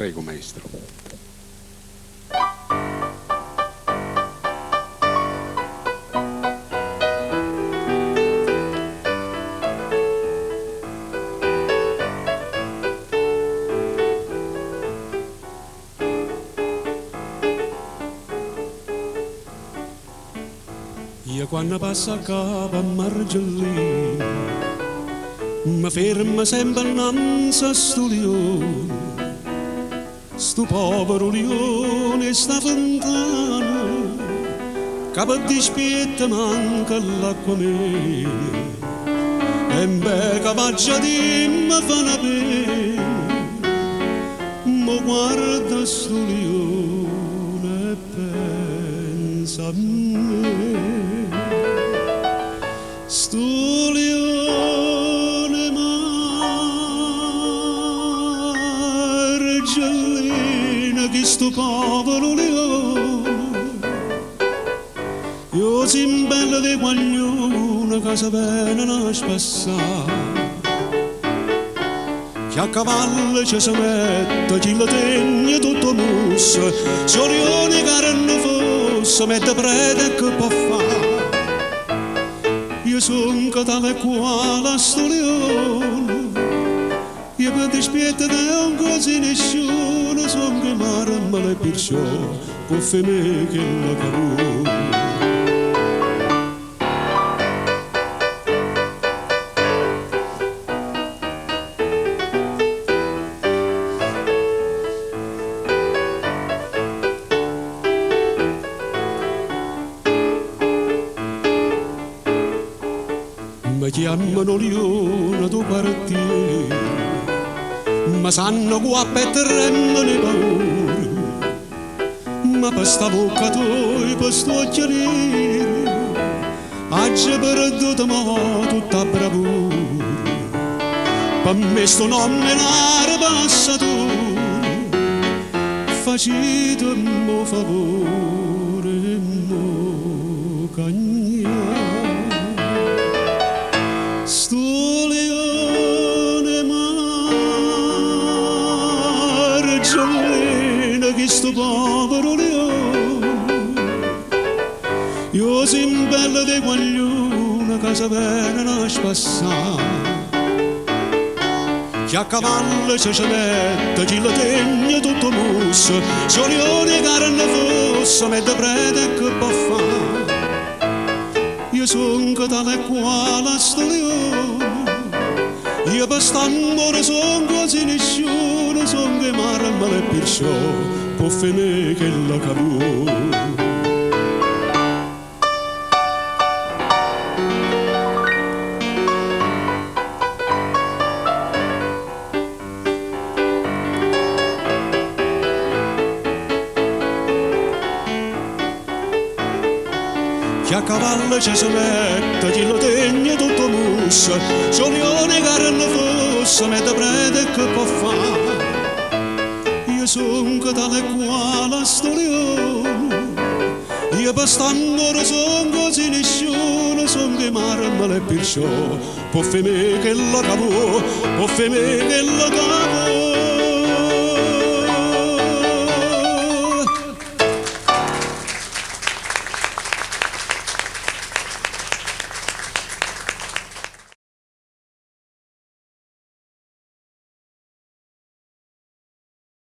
Prego, maestro. Io quando passa a capo a Margellino mi ferma sempre innanzi a sto leone, sto povero leone sta fontana che per dispietta manca l'acqua mia e beh che faccia di mi fa una pena, ma guarda sto leone e pensa a me. Sto leone Margellina, che sto povero leone, io sin bella di guaglione che sa bene non spassare, che a cavallo ci si mette, chi la tegna tutto musso, se leone che non fosse, mette prete che può fare. Io son che tale quale a sto leone, io per dispietta che non così nessuno, son che marma le perciò, può fare che la caruno. Mi chiamano leone tu quartiere, ma sanno qua per tremare paura, ma per sta bocca tua, per sto occhio nero, oggi perduto ma tutta bravura, per me sto nome è una passatura, facete un favore, mo cagnare. Sto leone Margellina, che sto povero leone, io sin bella di guaglione che sa bene non spassare, che a cavallo ci mette, chi la tegna tutto musso, se leone che non fosse, mette prete che può fare. Io son che tale quale a sto leone, io per st'amore son quasi nessuno, son che marma le perciò, può fare che la cavuo. Che a cavallo ci si mette, chi lo tegna tutto musso, se leone che non fosse, mette prete che può fare. Io son che tale quale a sto leone, io per st'amore son così nessuno, son che marma le perciò, può fare che la cavo, può fare che la cavo.